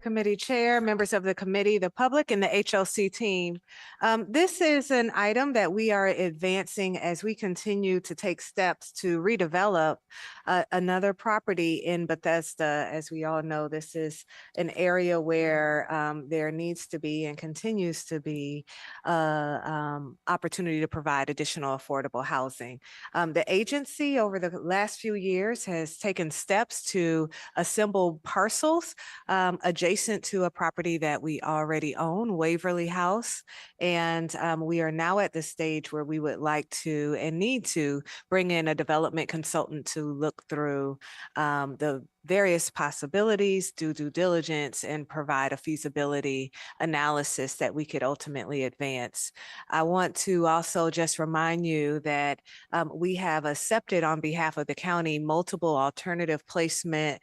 Committee Chair, members of the committee, the public, and the HOC team. This is an item that we are advancing as we continue to take steps to redevelop another property in Bethesda. As we all know, this is an area where there needs to be and continues to be opportunity to provide additional affordable housing. The agency over the last few years has taken steps to assemble parcels adjacent to a property that we already own, Waverly House. And we are now at the stage where we would like to and need to bring in a development consultant to look through the various possibilities, do due diligence, and provide a feasibility analysis that we could ultimately advance. I want to also just remind you that we have accepted on behalf of the county multiple alternative placement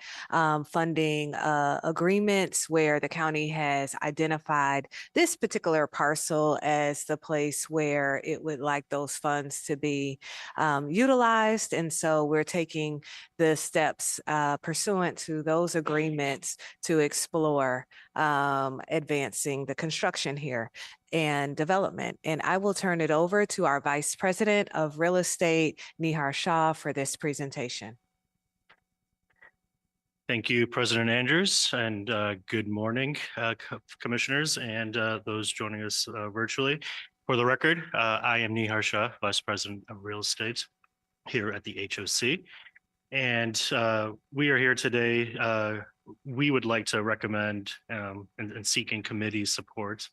funding agreements where the county has identified this particular parcel as the place where it would like those funds to be utilized. And so we're taking the steps pursuant to those agreements to explore advancing the construction here and development. And I will turn it over to our Vice President of Real Estate, Nihar Shah, for this presentation. Thank you, President Andrews, and good morning, commissioners and those joining us virtually. For the record, I am Nihar Shah, Vice President of Real Estate here at the HOC. And we are here today. We would like to recommend and seeking committee support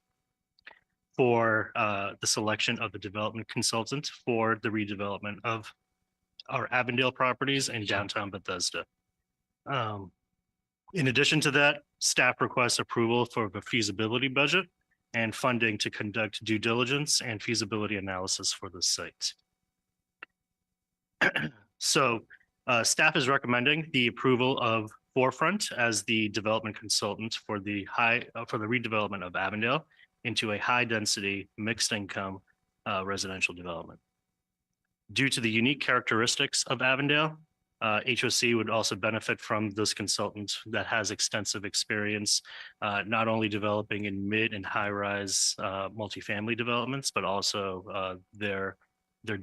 for the selection of the development consultant for the redevelopment of our Avondale properties in downtown Bethesda. In addition to that, staff requests approval for the feasibility budget and funding to conduct due diligence and feasibility analysis for the site. So staff is recommending the approval of Forefront as the development consultant for the redevelopment of Avondale into a high density mixed income residential development. Due to the unique characteristics of Avondale, HOC would also benefit from this consultant that has extensive experience, not only developing in mid and high rise multifamily developments, but also their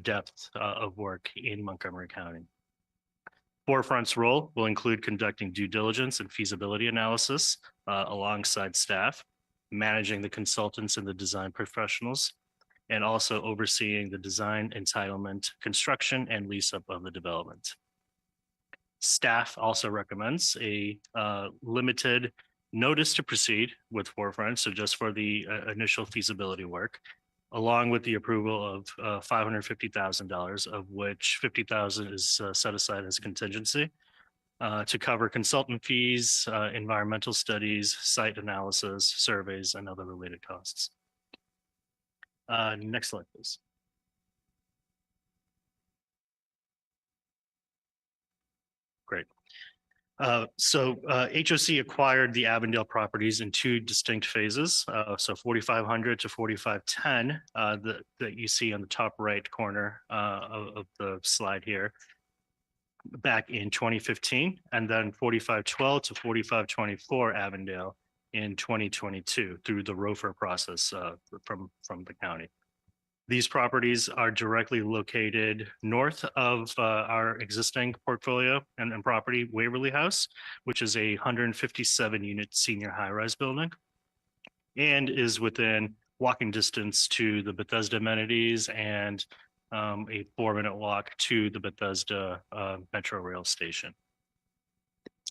depth of work in Montgomery County. Forefront's role will include conducting due diligence and feasibility analysis alongside staff, managing the consultants and the design professionals, and also overseeing the design, entitlement, construction, and lease up of the development. Staff also recommends a limited notice to proceed with Forefront, so just for the initial feasibility work, along with the approval of $550,000, of which $50,000 is set aside as contingency to cover consultant fees, environmental studies, site analysis, surveys, and other related costs. Next slide, please. Great. So HOC acquired the Avondale properties in two distinct phases. So 4500 to 4510 that you see on the top right corner of the slide here back in 2015, and then 4512 to 4524 Avondale in 2022 through the ROFR process from the county. These properties are directly located north of our existing portfolio and property, Waverly House, which is a 157 unit senior high-rise building and is within walking distance to the Bethesda amenities and a 4-minute walk to the Bethesda Metro Rail station.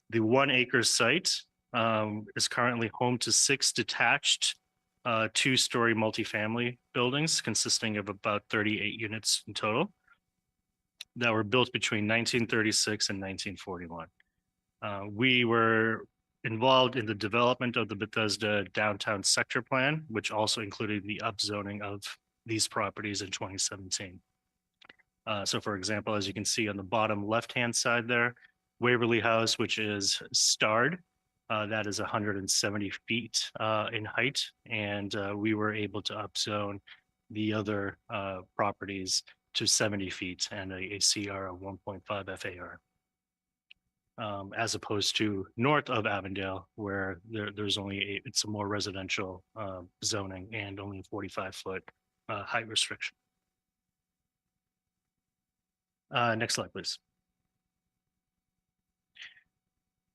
The 1 acre site is currently home to 6 detached 2-story multifamily buildings consisting of about 38 units in total that were built between 1936 and 1941. We were involved in the development of the Bethesda downtown sector plan, which also included the upzoning of these properties in 2017. So for example, as you can see on the bottom left-hand side there, Waverly House, which is starred, that is 170 feet in height, and we were able to upzone the other properties to 70 feet and a CR of 1.5 FAR. as opposed to north of Avondale, where there's only it's a more residential zoning and only a 45-foot height restriction. Next slide, please.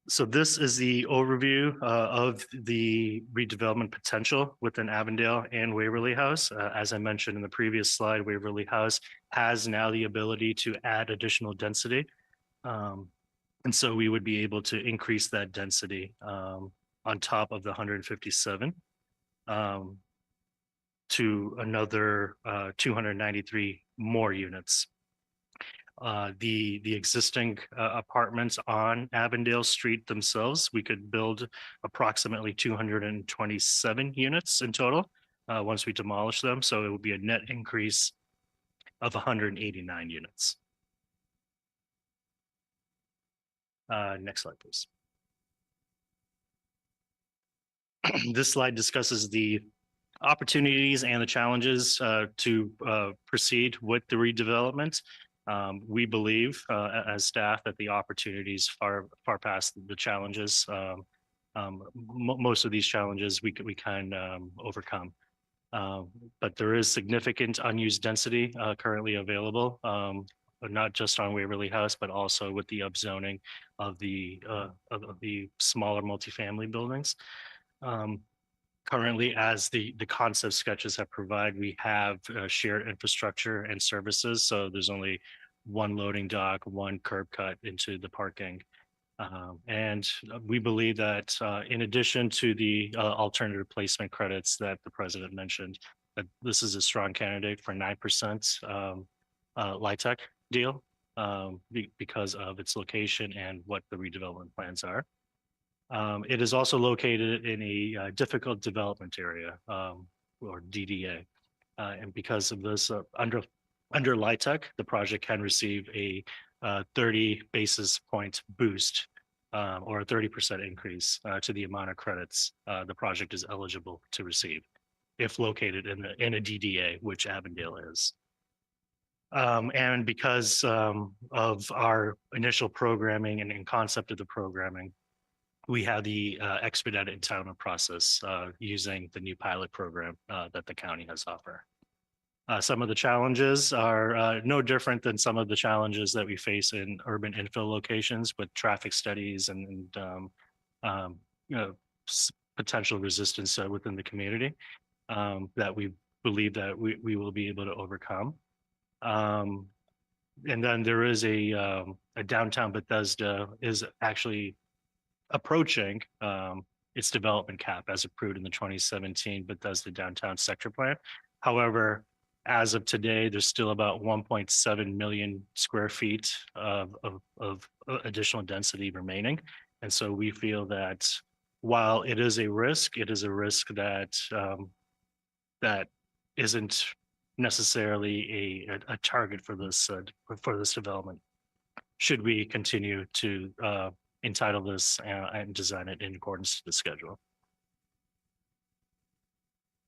So this is the overview of the redevelopment potential within Avondale and Waverly House. As I mentioned in the previous slide, Waverly House has now the ability to add additional density. And so we would be able to increase that density on top of the 157 to another 293 more units. The existing apartments on Avondale Street themselves, we could build approximately 227 units in total once we demolish them. So it would be a net increase of 189 units. Next slide, please. This slide discusses the opportunities and the challenges to proceed with the redevelopment. We believe as staff that the opportunities far past the challenges. Most of these challenges we can overcome. But there is significant unused density currently available, not just on Waverly House, but also with the upzoning of the smaller multifamily buildings. Currently, as the concept sketches have provided, we have shared infrastructure and services. So there's only one loading dock, one curb cut into the parking. And we believe that in addition to the alternative placement credits that the president mentioned, that this is a strong candidate for 9% LIHTC deal because of its location and what the redevelopment plans are. It is also located in a difficult development area or DDA. And because of this, under LIHTC, the project can receive a 30 basis point boost or a 30% increase to the amount of credits the project is eligible to receive if located in a DDA, which Avondale is. And because of our initial programming and concept of the programming, we have the expedited entitlement process using the new pilot program that the county has offered. Some of the challenges are no different than some of the challenges that we face in urban infill locations with traffic studies and potential resistance within the community that we believe that we will be able to overcome. And then there is a downtown Bethesda is actually approaching its development cap as approved in the 2017 Bethesda downtown sector plan. However, as of today, there's still about 1.7 million square feet of additional density remaining. And so we feel that while it is a risk that that isn't necessarily a target for this development. Should we continue to entitle this and design it in accordance to the schedule.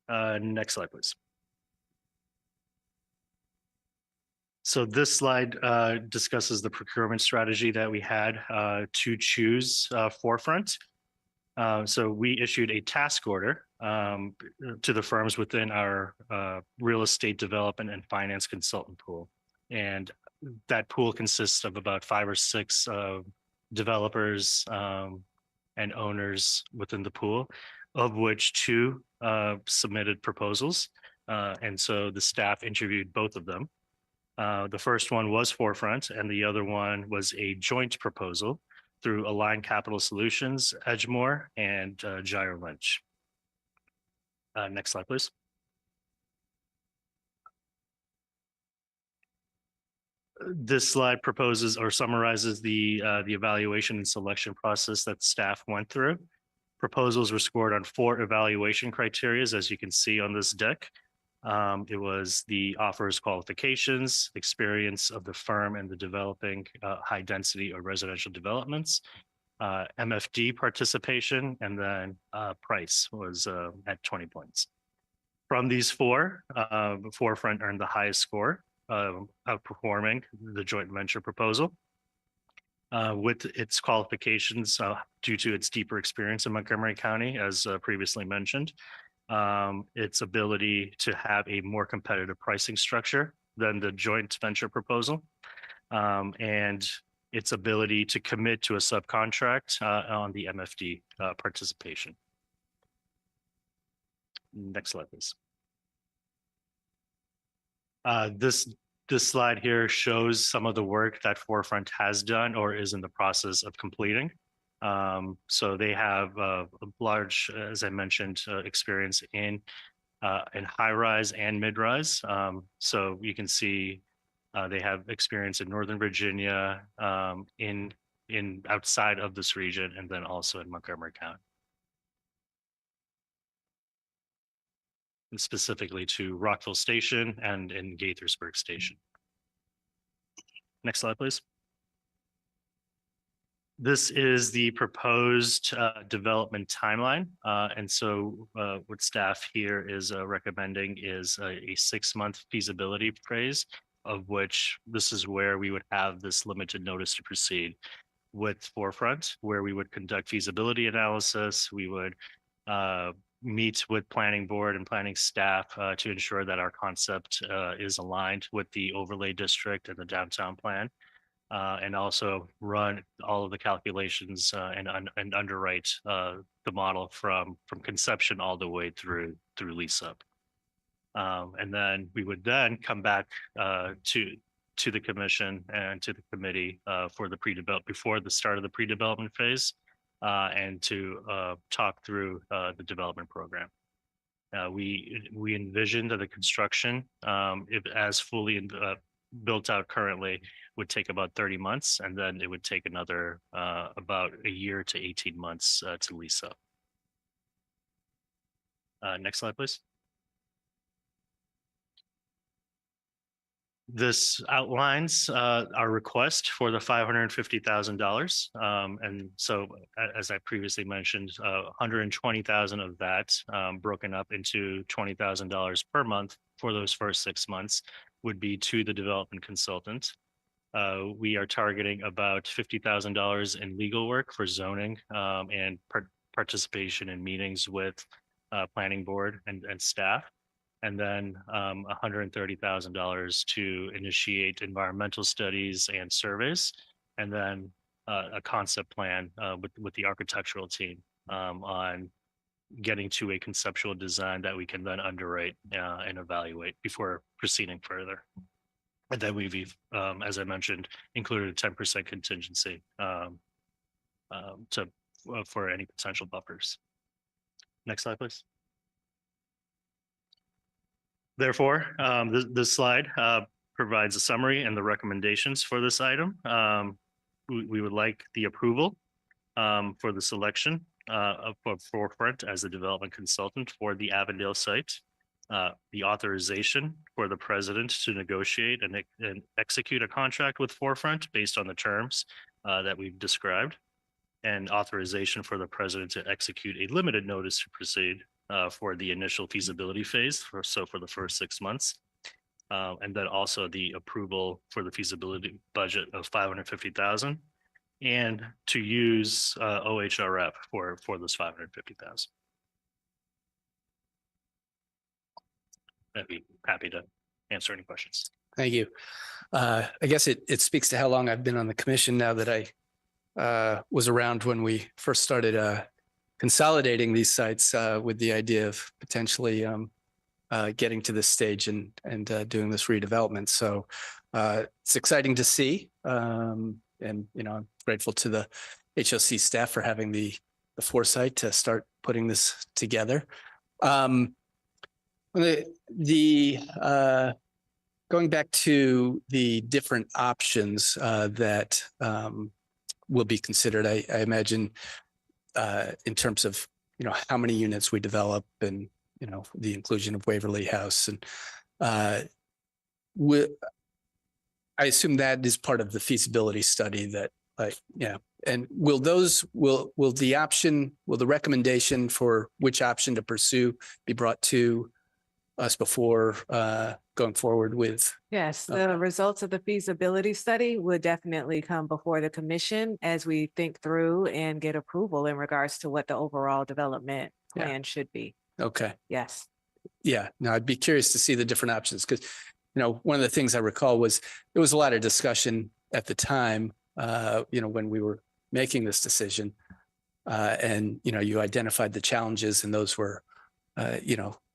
Next slide, please. So this slide discusses the procurement strategy that we had to choose Forefront. So we issued a task order to the firms within our real estate development and finance consultant pool. And that pool consists of about 5 or 6 developers and owners within the pool, of which 2 submitted proposals. And so the staff interviewed both of them. The first one was Forefront, and the other one was a joint proposal through Align Capital Solutions, Edgemore, and Gyro Lynch. Next slide, please. This slide proposes or summarizes the evaluation and selection process that staff went through. Proposals were scored on 4 evaluation criteria, as you can see on this deck. It was the offer's qualifications, experience of the firm and the developing high density or residential developments, MFD participation, and then price was at 20 points. From these 4, Forefront earned the highest score, outperforming the joint venture proposal. with its qualifications due to its deeper experience in Montgomery County, as previously mentioned. Its ability to have a more competitive pricing structure than the joint venture proposal, and its ability to commit to a subcontract on the MFD participation. Next slide, please. This slide here shows some of the work that Forefront has done or is in the process of completing. So they have a large, as I mentioned, experience in high-rise and mid-rise. So you can see they have experience in Northern Virginia, in outside of this region, and then also in Montgomery County. And specifically to Rockville Station and in Gaithersburg Station. Next slide, please. This is the proposed development timeline. And so what staff here is recommending is a 6-month feasibility phase, of which this is where we would have this limited notice to proceed with Forefront, where we would conduct feasibility analysis. We would meet with planning board and planning staff to ensure that our concept is aligned with the overlay district and the downtown plan. And also run all of the calculations and underwrite the model from conception all the way through lease up. And then we would then come back to the commission and to the committee for the before the start of the pre-development phase, and to talk through the development program. We envision that the construction, if as fully built out currently, would take about 30 months, and then it would take another about a year to 18 months to lease up. Next slide, please. This outlines our request for the $550,000. And so, as I previously mentioned, $120,000 of that, broken up into $20,000 per month for those first 6 months, would be to the development consultant. We are targeting about $50,000 in legal work for zoning and participation in meetings with planning board and staff. And then $130,000 to initiate environmental studies and surveys, and then a concept plan with the architectural team on getting to a conceptual design that we can then underwrite and evaluate before proceeding further. And then we've, as I mentioned, included a 10% contingency for any potential buffers. Next slide, please. Therefore, this slide provides a summary and the recommendations for this item. We would like the approval for the selection of Forefront as the development consultant for the Avondale site, the authorization for the president to negotiate and execute a contract with Forefront based on the terms that we've described, and authorization for the president to execute a limited notice to proceed for the initial feasibility phase, for the first 6 months. And then also the approval for the feasibility budget of $550,000, and to use OHRF for this $550,000. I'd be happy to answer any questions. Thank you. I guess it speaks to how long I've been on the commission now that I was around when we first started consolidating these sites with the idea of potentially getting to this stage and doing this redevelopment. So it's exciting to see. And, I'm grateful to the HOC staff for having the foresight to start putting this together. Going back to the different options that will be considered, I imagine in terms of, how many units we develop and, the inclusion of Waverly House. And I assume that is part of the feasibility study that, and will the recommendation for which option to pursue be brought to us before going forward with. Yes, Okay. the results of the feasibility study would definitely come before the commission as we think through and get approval in regards to what the overall development Yeah. plan should be. Okay. Yes. Yeah. No, I'd be curious to see the different options because, one of the things I recall was there was a lot of discussion at the time, when we were making this decision. And, you identified the challenges and those were,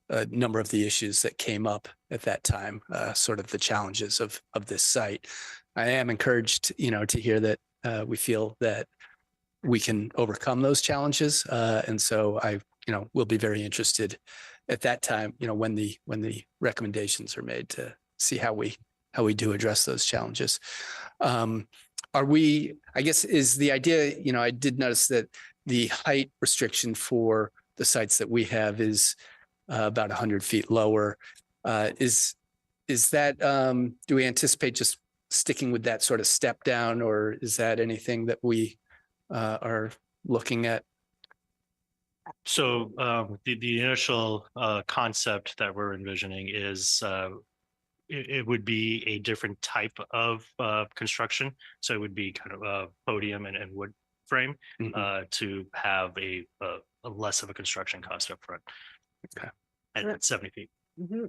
a number of the issues that came up at that time, sort of the challenges of this site. I am encouraged, to hear that we feel that we can overcome those challenges. And so I, will be very interested at that time, when the recommendations are made to see how we do address those challenges. Are we, I guess, is the idea, I did notice that the height restriction for the sites that we have is about 100 feet lower. Is that, do we anticipate just sticking with that sort of step down, or is that anything that we are looking at? So the initial concept that we're envisioning is it would be a different type of construction. So it would be kind of a podium and wood frame to have a less of a construction cost up front. Okay. At 70 feet.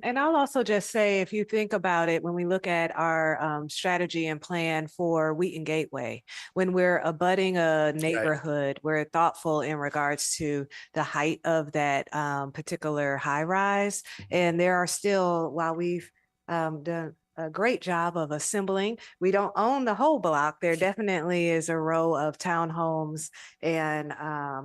And I'll also just say, if you think about it, when we look at our strategy and plan for Wheaton Gateway, when we're abutting a neighborhood, we're thoughtful in regards to the height of that particular high rise. And there are still, while we've done a great job of assembling, we don't own the whole block. There definitely is a row of townhomes and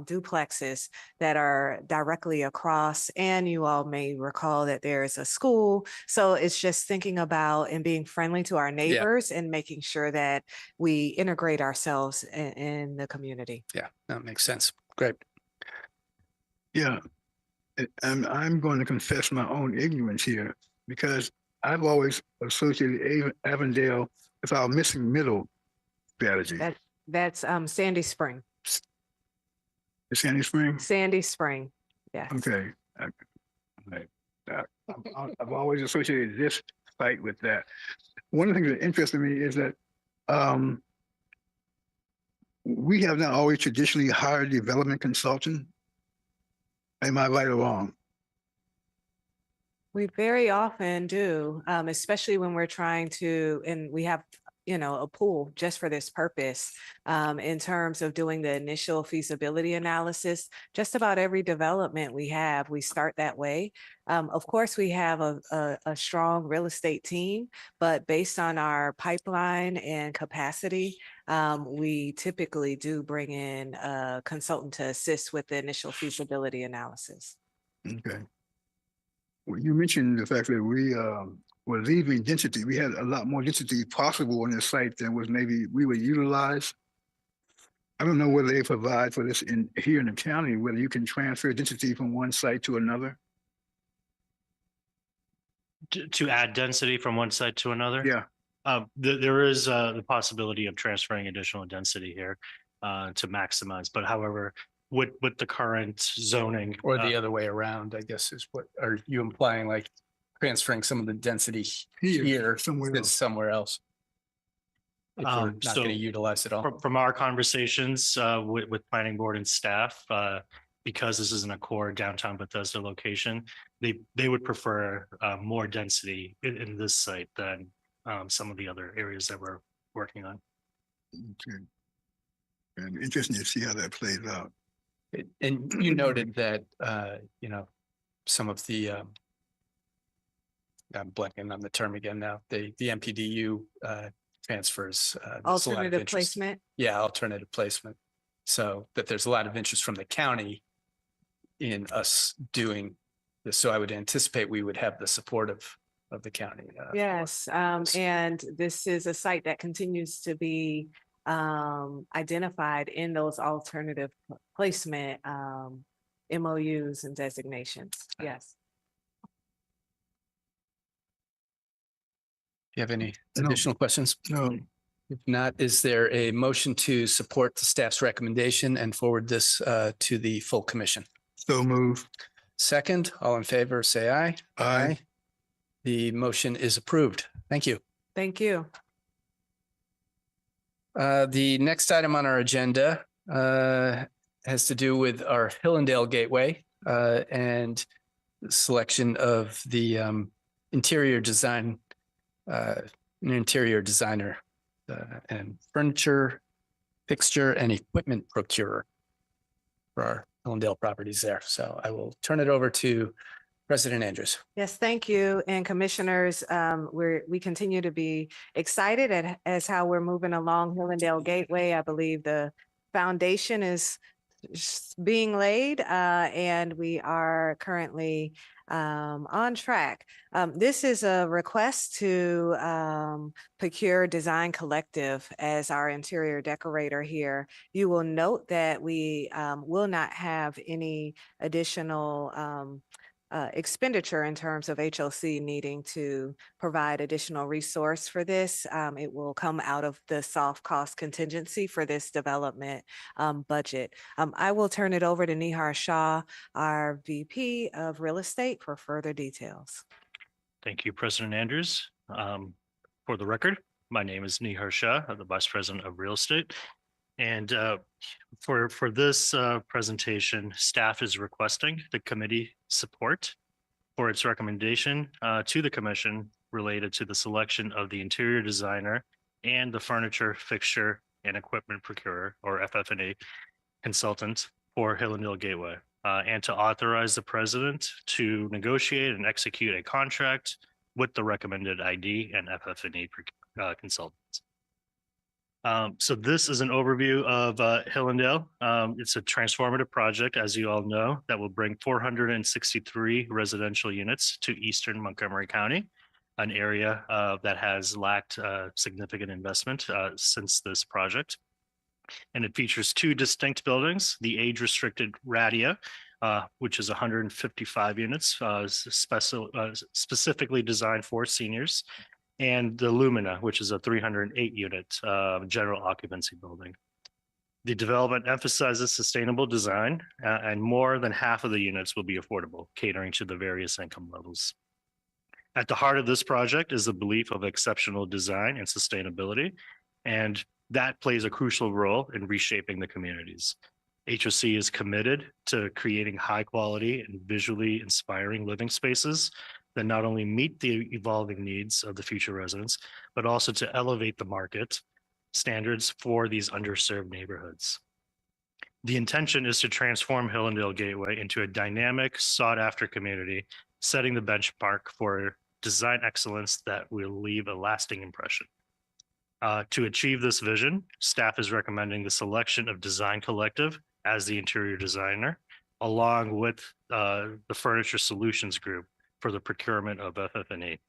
duplexes that are directly across. And you all may recall that there is a school. So it's just thinking about and being friendly to our neighbors and making sure that we integrate ourselves in the community. Yeah, that makes sense. Great. Yeah, and I'm going to confess my own ignorance here because I've always associated Avondale with our missing middle strategy. That's Sandy Spring. Sandy Spring? Sandy Spring, yes. Okay. I've always associated this site with that. One of the things that interested me is that we have not always traditionally hired development consultant. Am I right or wrong? We very often do, especially when we're trying to, and we have, a pool just for this purpose. In terms of doing the initial feasibility analysis, just about every development we have, we start that way. Of course, we have a strong real estate team, but based on our pipeline and capacity, we typically do bring in a consultant to assist with the initial feasibility analysis. Okay. Well, you mentioned the fact that we were leaving density. We had a lot more density possible on this site than was maybe we would utilize. I don't know whether they provide for this here in the county, whether you can transfer density from one site to another. To add density from one site to another? Yeah. There is the possibility of transferring additional density here to maximize, but however, with the current zoning Or the other way around, I guess, is what are you implying, like transferring some of the density here somewhere else? If we're not so going to utilize it all. From our conversations with planning board and staff, because this isn't a core downtown Bethesda location, they would prefer more density in this site than some of the other areas that we're working on. Okay. And interesting to see how that plays out. And you noted that, some of the, I'm blanking on the term again now, the MPDU transfers. Alternative placement. Yeah, alternative placement. So that there's a lot of interest from the county in us doing this. So I would anticipate we would have the support of the county. Yes, and this is a site that continues to be identified in those alternative placement MOUs and designations. Yes. Do you have any additional questions? No. If not, is there a motion to support the staff's recommendation and forward this to the full commission? So move. Second, all in favor, say aye. Aye. The motion is approved. Thank you. Thank you. The next item on our agenda has to do with our Hillendale Gateway and selection of the interior design, an interior designer and furniture, fixture, and equipment procurer for our Hillendale properties there. So I will turn it over to President Andrews. Yes, thank you. And commissioners, we continue to be excited as how we're moving along Hillendale Gateway. I believe the foundation is being laid and we are currently on track. This is a request to procure Design Collective as our interior decorator here. You will note that we will not have any additional expenditure in terms of HOC needing to provide additional resource for this. It will come out of the soft cost contingency for this development budget. I will turn it over to Nihar Shah, our VP of Real Estate, for further details. Thank you, President Andrews. For the record, my name is Nihar Shah, I'm the Vice President of Real Estate. And for this presentation, staff is requesting the committee support for its recommendation to the commission related to the selection of the interior designer and the furniture, fixture, and equipment procurer, or FF&E consultant for Hillendale Gateway, and to authorize the president to negotiate and execute a contract with the recommended ID and FF&E consultants. So this is an overview of Hillendale. It's a transformative project, as you all know, that will bring 463 residential units to eastern Montgomery County, an area that has lacked significant investment since this project. And it features two distinct buildings, the age-restricted Radia, which is 155 units, specifically designed for seniors, and the Lumina, which is a 308 unit general occupancy building. The development emphasizes sustainable design, and more than half of the units will be affordable, catering to the various income levels. At the heart of this project is the belief of exceptional design and sustainability, and that plays a crucial role in reshaping the communities. HOC is committed to creating high quality and visually inspiring living spaces that not only meet the evolving needs of the future residents, but also to elevate the market standards for these underserved neighborhoods. The intention is to transform Hillendale Gateway into a dynamic, sought-after community, setting the benchmark for design excellence that will leave a lasting impression. To achieve this vision, staff is recommending the selection of Design Collective as the interior designer, along with the Furniture Solutions Group for the procurement of FF&E.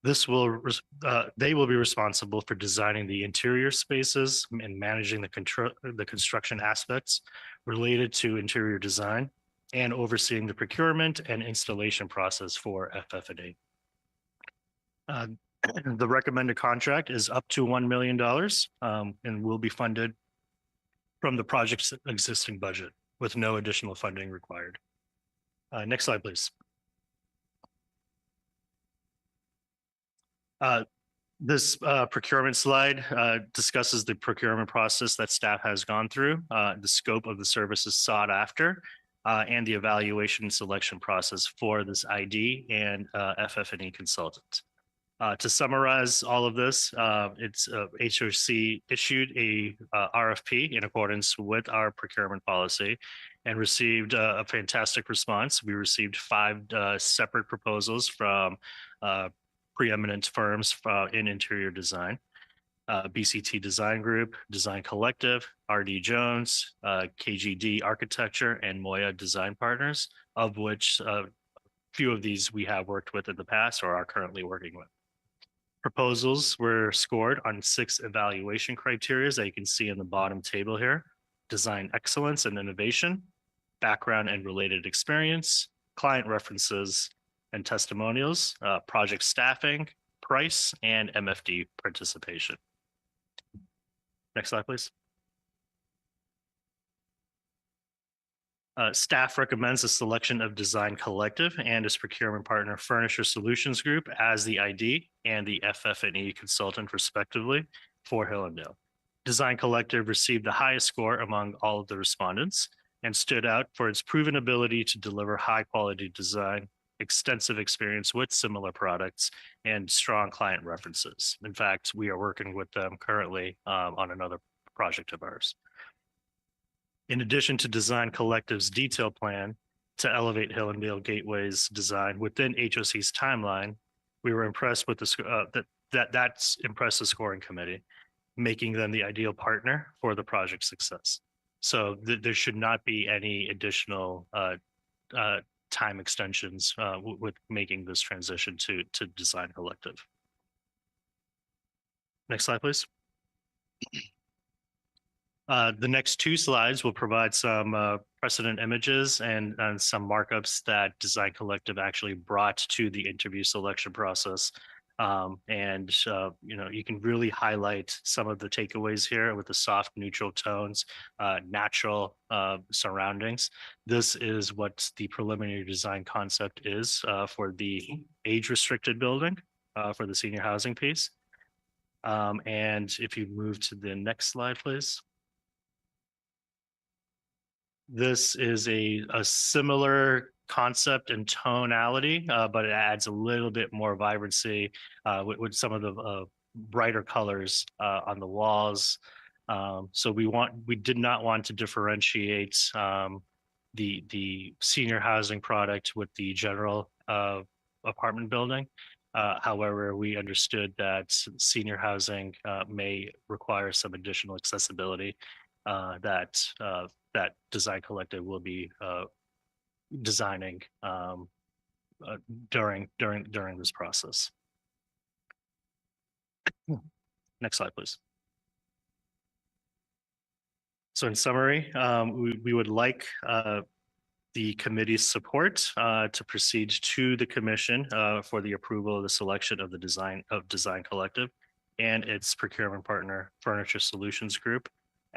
They will be responsible for designing the interior spaces and managing the construction aspects related to interior design and overseeing the procurement and installation process for FF&E. The recommended contract is up to $1 million and will be funded from the project's existing budget with no additional funding required. Next slide, please. This procurement slide discusses the procurement process that staff has gone through, the scope of the services sought after, and the evaluation and selection process for this ID and FF&E consultant. To summarize all of this, it's HOC issued a RFP in accordance with our procurement policy and received a fantastic response. We received 5 separate proposals from preeminent firms in interior design: BCT Design Group, Design Collective, RD Jones, KGD Architecture, and Moya Design Partners, of which a few of these we have worked with in the past or are currently working with. Proposals were scored on 6 evaluation criteria that you can see in the bottom table here: design excellence and innovation, background and related experience, client references and testimonials, project staffing, price, and MFD participation. Next slide, please. Staff recommends the selection of Design Collective and its procurement partner Furniture Solutions Group as the ID and the FF&E consultant respectively for Hillendale. Design Collective received the highest score among all of the respondents and stood out for its proven ability to deliver high-quality design, extensive experience with similar products, and strong client references. In fact, we are working with them currently on another project of ours. In addition to Design Collective's detailed plan to elevate Hillendale Gateway's design within HOC's timeline, we were impressed with that's impressed the scoring committee, making them the ideal partner for the project's success. So there should not be any additional time extensions with making this transition to Design Collective. Next slide, please. The next two slides will provide some precedent images and some markups that Design Collective actually brought to the interview selection process. You know, you can really highlight some of the takeaways here with the soft neutral tones, natural surroundings. This is what the preliminary design concept is for the age restricted building for the senior housing piece. And if you move to the next slide, please. This is a similar concept and tonality, but it adds a little bit more vibrancy with some of the brighter colors on the walls. So we did not want to differentiate the senior housing product with the general apartment building. However, we understood that senior housing may require some additional accessibility that Design Collective will be designing during this process. Next slide, please. So in summary, we would like the committee's support to proceed to the commission for the approval of the selection of the Design Collective and its procurement partner, Furniture Solutions Group,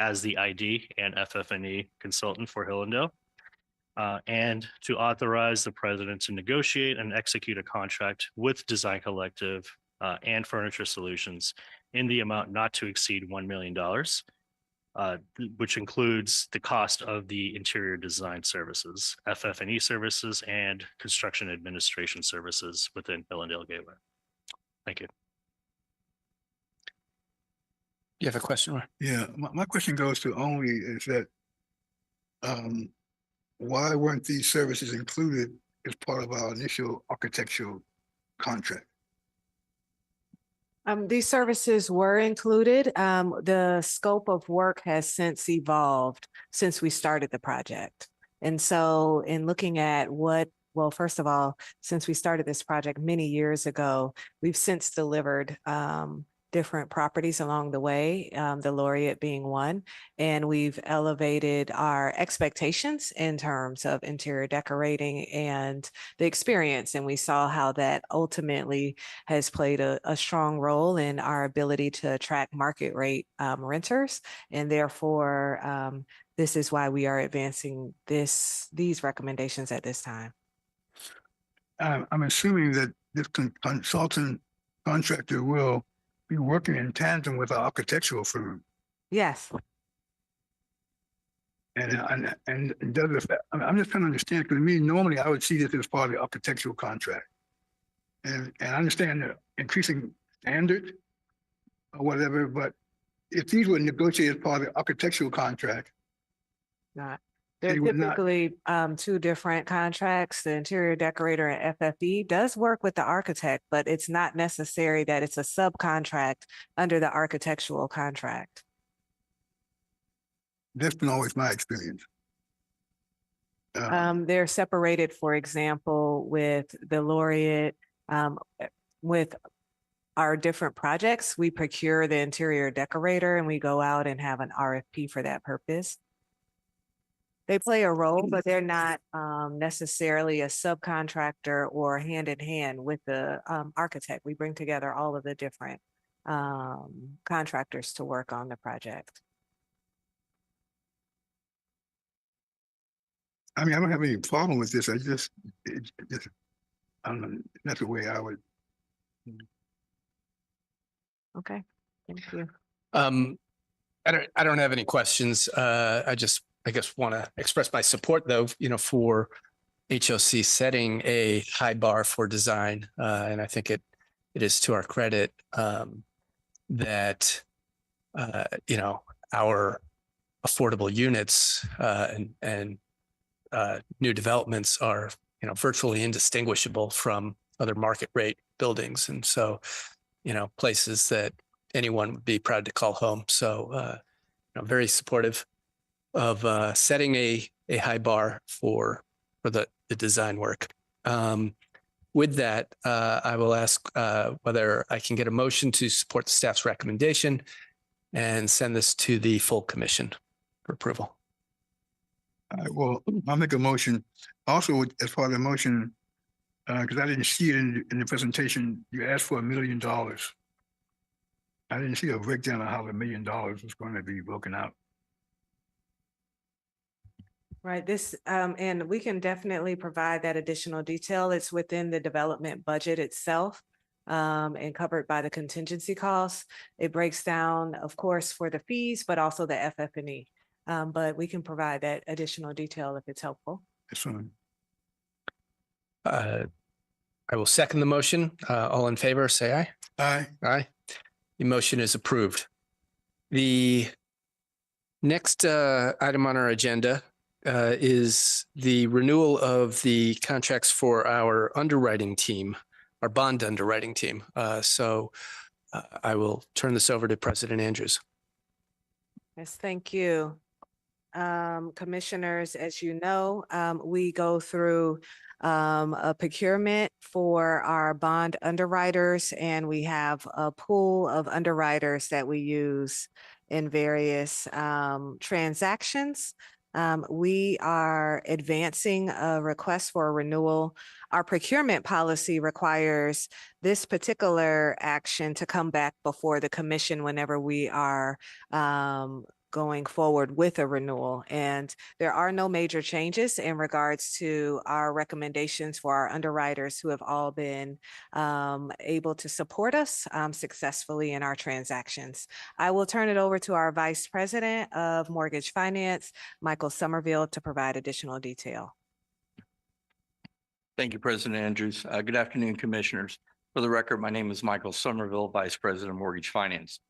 as the ID and FF&E consultant for Hillendale, and to authorize the president to negotiate and execute a contract with Design Collective and Furniture Solutions in the amount not to exceed $1 million, which includes the cost of the interior design services, FF&E services, and construction administration services within Hillendale Gateway. Thank you. You have a question, Roy? Yeah, my question goes to only is that why weren't these services included as part of our initial architectural contract? These services were included. The scope of work has since evolved since we started the project. And so in looking at well, first of all, since we started this project many years ago, we've since delivered different properties along the way, the Laureate being one, and we've elevated our expectations in terms of interior decorating and the experience. And we saw how that ultimately has played a strong role in our ability to attract market rate renters. And therefore, this is why we are advancing these recommendations at this time. I'm assuming that this consultant contractor will be working in tandem with our architectural firm. Yes. And does it, I'm just trying to understand, because to me, normally I would see this as part of the architectural contract. And I understand the increasing standard or whatever, but if these were negotiated as part of the architectural contract. Not. They're They would not- typically two different contracts. The interior decorator and FFE does work with the architect, but it's not necessary that it's a subcontract under the architectural contract. That's been always my experience. They're separated, for example, with the Laureate, with our different projects, we procure the interior decorator and we go out and have an RFP for that purpose. They play a role, but they're not necessarily a subcontractor or hand in hand with the architect. We bring together all of the different contractors to work on the project. I mean, I don't have any problem with this. I don't know, that's the way I would. Okay, thank you. I don't have any questions. I guess want to express my support though, for HOC setting a high bar for design. And I think it is to our credit that, our affordable units and new developments are, virtually indistinguishable from other market rate buildings. And so, places that anyone would be proud to call home. So, very supportive of setting a high bar for the design work. With that, I will ask whether I can get a motion to support the staff's recommendation and send this to the full commission for approval. Well, I'll make a motion. Also, as part of the motion, because I didn't see it in the presentation, you asked for $1 million. I didn't see a breakdown of how the $1 million was going to be broken out. Right, this, and we can definitely provide that additional detail. It's within the development budget itself, and covered by the contingency costs. It breaks down, of course, for the fees, but also the FF&E. But we can provide that additional detail if it's helpful. That's fine. I will second the motion. All in favor, say aye. Aye. Aye. The motion is approved. The next item on our agenda is the renewal of the contracts for our underwriting team, our bond underwriting team. So I will turn this over to President Andrews. Yes, thank you. Commissioners, as you know, we go through a procurement for our bond underwriters, and we have a pool of underwriters that we use in various transactions. We are advancing a request for a renewal. Our procurement policy requires this particular action to come back before the commission whenever we are going forward with a renewal. And there are no major changes in regards to our recommendations for our underwriters who have all been able to support us successfully in our transactions. I will turn it over to our Vice President of Mortgage Finance, Michael Somerville, to provide additional detail. Thank you, President Andrews. Good afternoon, Commissioners. For the record, my name is Michael Somerville, Vice President of Mortgage Finance.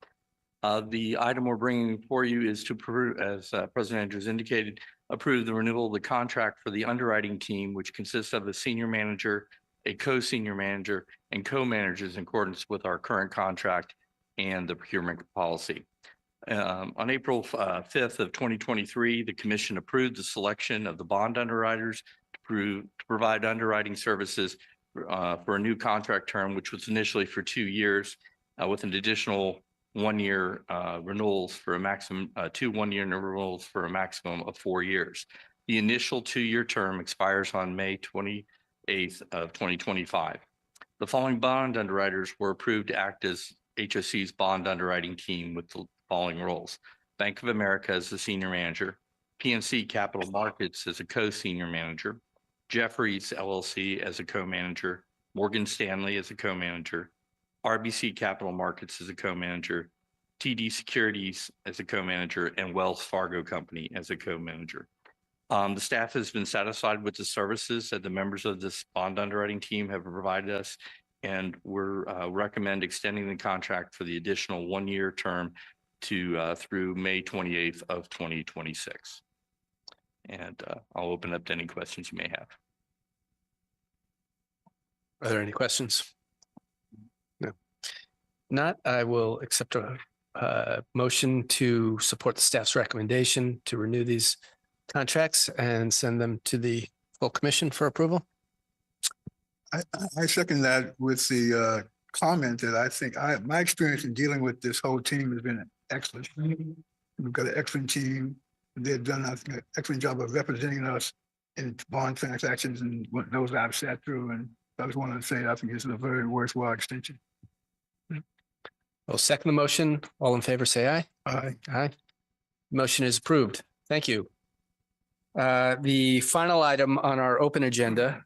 The item we're bringing for you is to approve, as President Andrews indicated, approve the renewal of the contract for the underwriting team, which consists of a senior manager, a co-senior manager, and co-managers in accordance with our current contract and the procurement policy. On April 5th of 2023, the Commission approved the selection of the bond underwriters to provide underwriting services for a new contract term, which was initially for 2 years, with an additional 1 year renewals for a maximum, 2 1-year renewals for a maximum of 4 years. The initial 2-year term expires on May 28th of 2025. The following bond underwriters were approved to act as HOC's bond underwriting team with the following roles: Bank of America as the senior manager, PNC Capital Markets as a co-senior manager, Jefferies LLC as a co-manager, Morgan Stanley as a co-manager, RBC Capital Markets as a co-manager, TD Securities as a co-manager, and Wells Fargo Company as a co-manager. The staff has been satisfied with the services that the members of this bond underwriting team have provided us, and we're recommend extending the contract for the additional 1-year term to through May 28th of 2026. And I'll open up to any questions you may have. Are there any questions? No. Not, I will accept a motion to support the staff's recommendation to renew these contracts and send them to the full commission for approval. I second that with the comment that I think my experience in dealing with this whole team has been excellent. We've got an excellent team. They've done, I think, an excellent job of representing us in bond transactions and those I've sat through. And I just wanted to say I think it's a very worthwhile extension. I'll second the motion. All in favor, say aye. Aye. Aye. Motion is approved. Thank you. The final item on our open agenda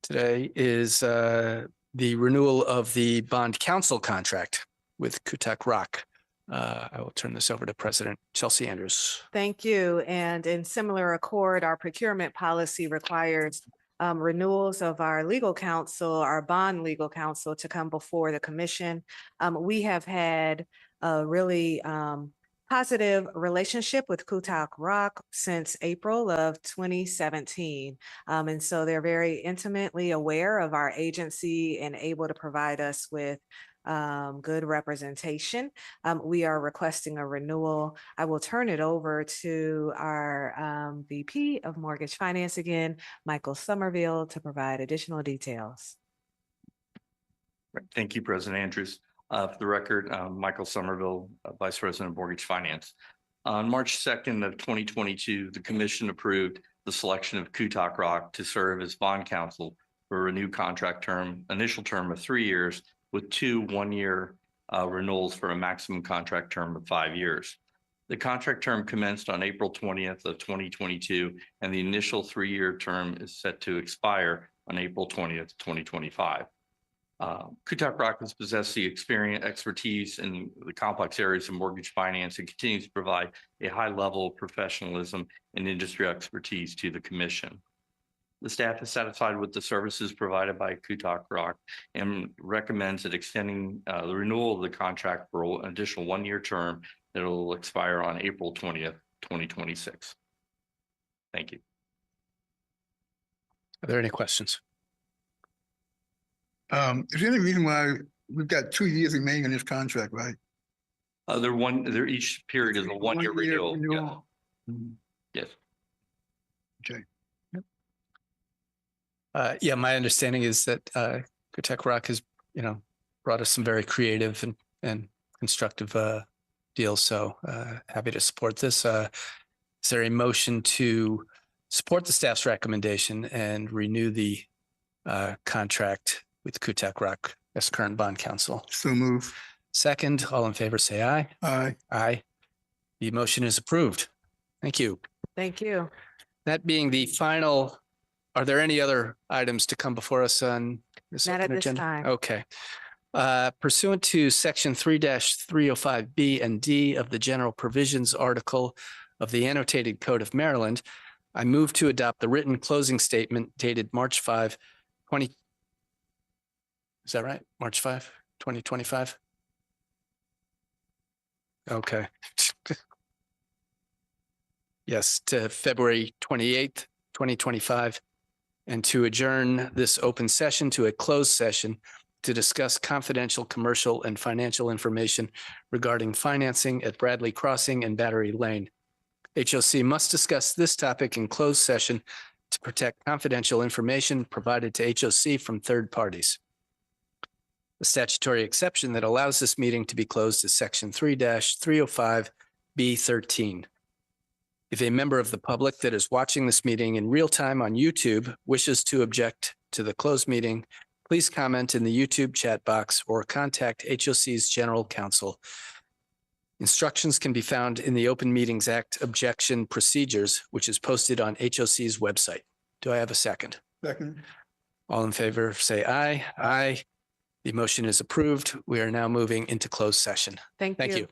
today is the renewal of the bond counsel contract with Kutak Rock. I will turn this over to President Chelsea Andrews. Thank you. And in similar accord, our procurement policy requires renewals of our legal counsel, our bond legal counsel to come before the commission. We have had a really positive relationship with Kutak Rock since April of 2017. And so they're very intimately aware of our agency and able to provide us with good representation. We are requesting a renewal. I will turn it over to our VP of Mortgage Finance again, Michael Somerville, to provide additional details. Right. Thank you, President Andrews. For the record, Michael Somerville, Vice President of Mortgage Finance. On March 2nd of 2022, the commission approved the selection of Kutak Rock to serve as bond counsel for a renewed contract term, initial term of 3 years with 2 one-year renewals for a maximum contract term of 5 years. The contract term commenced on April 20th of 2022, and the initial 3-year term is set to expire on April 20th, 2025. Kutak Rock has possessed the expertise in the complex areas of mortgage finance and continues to provide a high level of professionalism and industry expertise to the commission. The staff is satisfied with the services provided by Kutak Rock and recommends that extending the renewal of the contract for an additional 1-year term that will expire on April 20th, 2026. Thank you. Are there any questions? Is there any reason why we've got 2 years remaining in this contract, right? Each period is a 1-year renewal. Yeah. Mhm. Yes. Okay. Yeah, my understanding is that Kutak Rock has, brought us some very creative and constructive deals. So happy to support this. Is there a motion to support the staff's recommendation and renew the contract with Kutak Rock as current bond counsel? So move. Second, all in favor, say aye. Aye. Aye. The motion is approved. Thank you. Thank you. That being the final, are there any other items to come before us on this Not at open this agenda? time. Okay. Pursuant to section 3-305B and D of the general provisions article of the annotated code of Maryland, I move to adopt the written closing statement dated March 5, 20. Is that right? March 5, 2025? Okay. Yes, to February 28th, 2025, and to adjourn this open session to a closed session to discuss confidential commercial and financial information regarding financing at Bradley Crossing and Battery Lane. HOC must discuss this topic in closed session to protect confidential information provided to HOC from third parties. The statutory exception that allows this meeting to be closed is section 3-305B13. If a member of the public that is watching this meeting in real time on YouTube wishes to object to the closed meeting, please comment in the YouTube chat box or contact HOC's general counsel. Instructions can be found in the Open Meetings Act objection procedures, which is posted on HOC's website. Do I have a second? Second. All in favor, say aye. Aye. The motion is approved. We are now moving into closed session. Thank Thank you. you.